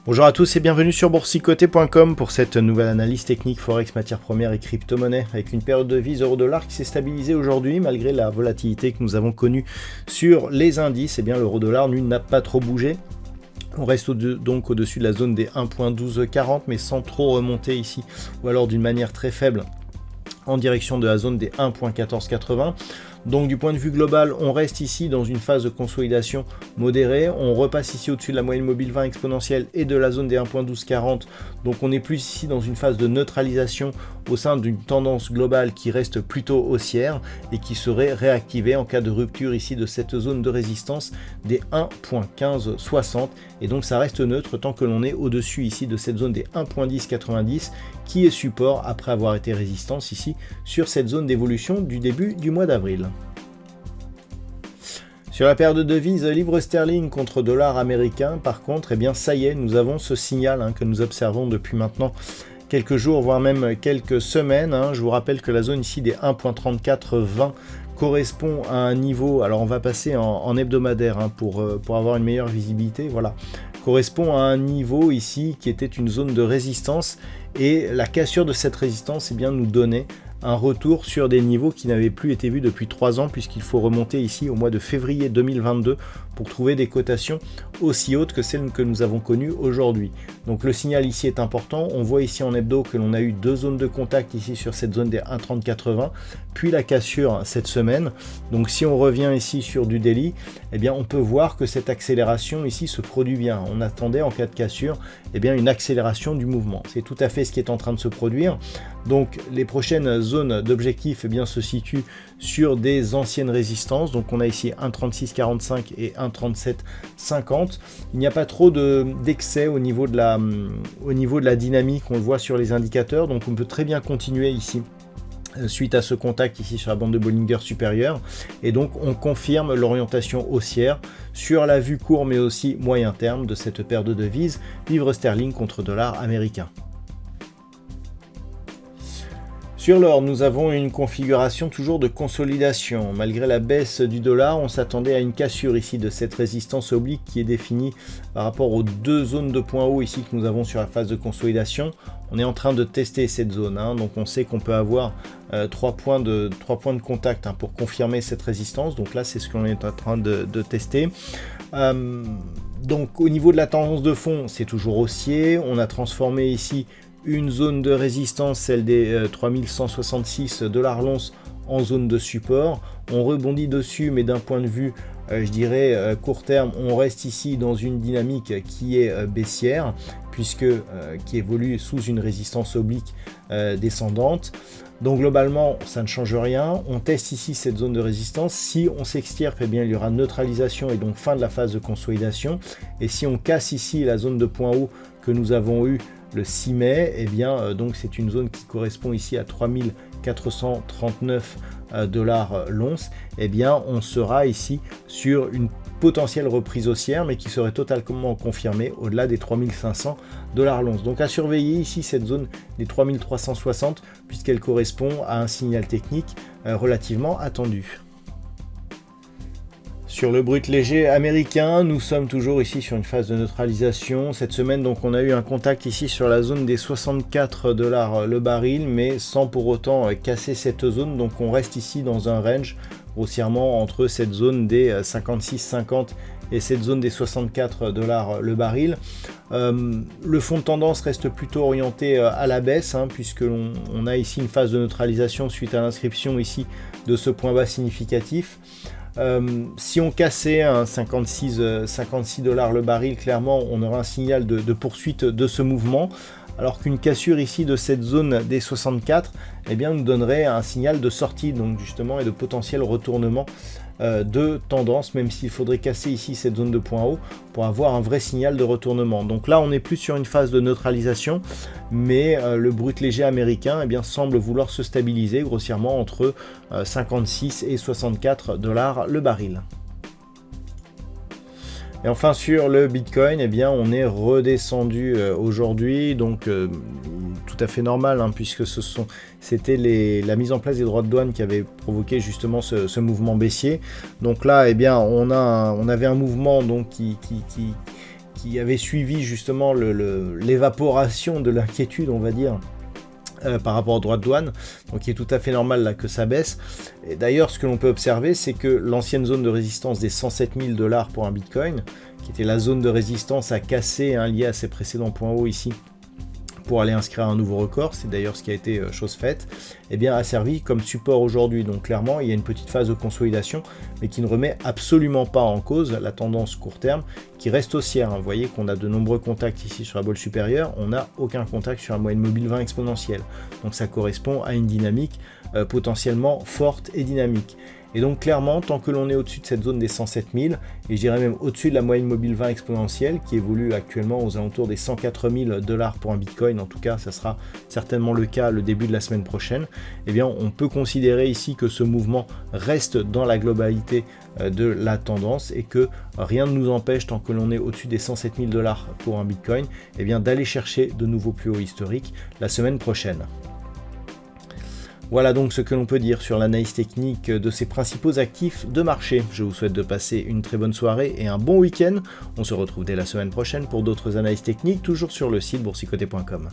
Bonjour à tous et bienvenue sur boursicoté.com pour cette nouvelle analyse technique Forex, matières premières et crypto-monnaie avec une période de devise euro-dollar qui s'est stabilisée aujourd'hui malgré la volatilité que nous avons connue sur les indices. Eh bien l'euro-dollar n'a pas trop bougé. On reste donc au-dessus de la zone des 1.1240 mais sans trop remonter ici ou alors d'une manière très faible en direction de la zone des 1.1480. Donc du point de vue global, on reste ici dans une phase de consolidation modérée. On repasse ici au-dessus de la moyenne mobile 20 exponentielle et de la zone des 1.1240. Donc on est plus ici dans une phase de neutralisation au sein d'une tendance globale qui reste plutôt haussière et qui serait réactivée en cas de rupture ici de cette zone de résistance des 1.1560. Et donc ça reste neutre tant que l'on est au-dessus ici de cette zone des 1.1090 qui est support après avoir été résistance ici sur cette zone d'évolution du début du mois d'avril. Sur la paire de devises livre sterling contre dollar américain, par contre, eh bien ça y est, nous avons ce signal que nous observons depuis maintenant quelques jours, voire même quelques semaines. Je vous rappelle que la zone ici des 1.3420 correspond à un niveau, alors on va passer en hebdomadaire pour avoir une meilleure visibilité, voilà, correspond à un niveau ici qui était une zone de résistance et la cassure de cette résistance nous donnait un retour sur des niveaux qui n'avaient plus été vus depuis 3 ans puisqu'il faut remonter ici au mois de février 2022 pour trouver des cotations aussi hautes que celles que nous avons connues aujourd'hui. Donc le signal ici est important. On voit ici en hebdo que l'on a eu 2 zones de contact ici sur cette zone des 1.3080 puis la cassure cette semaine. Donc si on revient ici sur du daily, eh bien on peut voir que cette accélération ici se produit bien. On attendait en cas de cassure une accélération du mouvement. C'est tout à fait ce qui est en train de se produire. Donc les prochaines zones d'objectifs se situent sur des anciennes résistances. Donc on a ici 1.3645 et 1.3750. Il n'y a pas trop d'excès au niveau de la dynamique, on le voit sur les indicateurs. Donc on peut très bien continuer ici suite à ce contact ici sur la bande de Bollinger supérieure, et donc on confirme l'orientation haussière sur la vue court mais aussi moyen terme de cette paire de devises livre sterling contre dollar américain. Sur l'or, nous avons une configuration toujours de consolidation. Malgré la baisse du dollar, on s'attendait à une cassure ici de cette résistance oblique qui est définie par rapport aux 2 zones de points hauts ici que nous avons sur la phase de consolidation. On est en train de tester cette zone, donc on sait qu'on peut avoir 3 points de contact pour confirmer cette résistance. Donc là, c'est ce qu'on est en train de tester. Donc au niveau de la tendance de fond, c'est toujours haussier. On a transformé ici une zone de résistance, celle des 3166 $ l'once, en zone de support. On rebondit dessus, mais d'un point de vue, je dirais, court terme, on reste ici dans une dynamique qui est baissière, qui évolue sous une résistance oblique descendante. Donc globalement, ça ne change rien. On teste ici cette zone de résistance. Si on s'extirpe, il y aura neutralisation et donc fin de la phase de consolidation. Et si on casse ici la zone de point haut que nous avons eu le 6 mai, donc c'est une zone qui correspond ici à 3439 $ l'once, on sera ici sur une potentielle reprise haussière mais qui serait totalement confirmée au-delà des 3500 $ l'once. Donc à surveiller ici cette zone des 3360 puisqu'elle correspond à un signal technique relativement attendu. Sur le brut léger américain, nous sommes toujours ici sur une phase de neutralisation. Cette semaine, donc, on a eu un contact ici sur la zone des 64 $ le baril, mais sans pour autant casser cette zone. Donc on reste ici dans un range grossièrement entre cette zone des 56,50 et cette zone des 64 $ le baril. Le fond de tendance reste plutôt orienté à la baisse, puisque on a ici une phase de neutralisation suite à l'inscription ici de ce point bas significatif. Si on cassait un 56 $ le baril, clairement on aura un signal de poursuite de ce mouvement. alors qu'une cassure ici de cette zone des 64 eh bien, nous donnerait un signal de sortie donc justement et de potentiel retournement de tendance, même s'il faudrait casser ici cette zone de point haut pour avoir un vrai signal de retournement. Donc là on est plus sur une phase de neutralisation, mais le brut léger américain eh bien, semble vouloir se stabiliser grossièrement entre 56 et 64 $ le baril. Et enfin sur le Bitcoin, eh bien, on est redescendu aujourd'hui, donc tout à fait normal, hein, puisque c'était la mise en place des droits de douane qui avait provoqué justement ce mouvement baissier. Donc là, eh bien, on avait un mouvement donc, qui avait suivi justement l'évaporation de l'inquiétude, on va dire, par rapport aux droits de douane, donc il est tout à fait normal là que ça baisse. Et d'ailleurs, ce que l'on peut observer, c'est que l'ancienne zone de résistance des 107 000 $ pour un Bitcoin, qui était la zone de résistance à casser, hein, liée à ses précédents points hauts ici, pour aller inscrire un nouveau record, c'est d'ailleurs ce qui a été chose faite, eh bien, a servi comme support aujourd'hui. Donc clairement, il y a une petite phase de consolidation, mais qui ne remet absolument pas en cause la tendance court terme, qui reste haussière. Vous voyez qu'on a de nombreux contacts ici sur la bolle supérieure, on n'a aucun contact sur la moyenne mobile 20 exponentielle. Donc ça correspond à une dynamique potentiellement forte et dynamique. Et donc clairement, tant que l'on est au-dessus de cette zone des 107 000, et je dirais même au-dessus de la moyenne mobile 20 exponentielle, qui évolue actuellement aux alentours des 104 000 $ pour un Bitcoin, en tout cas ça sera certainement le cas le début de la semaine prochaine, eh bien on peut considérer ici que ce mouvement reste dans la globalité de la tendance, et que rien ne nous empêche, tant que l'on est au-dessus des 107 000 $ pour un Bitcoin, eh bien d'aller chercher de nouveaux plus hauts historiques la semaine prochaine. Voilà donc ce que l'on peut dire sur l'analyse technique de ces principaux actifs de marché. Je vous souhaite de passer une très bonne soirée et un bon week-end. On se retrouve dès la semaine prochaine pour d'autres analyses techniques, toujours sur le site boursicoté.com.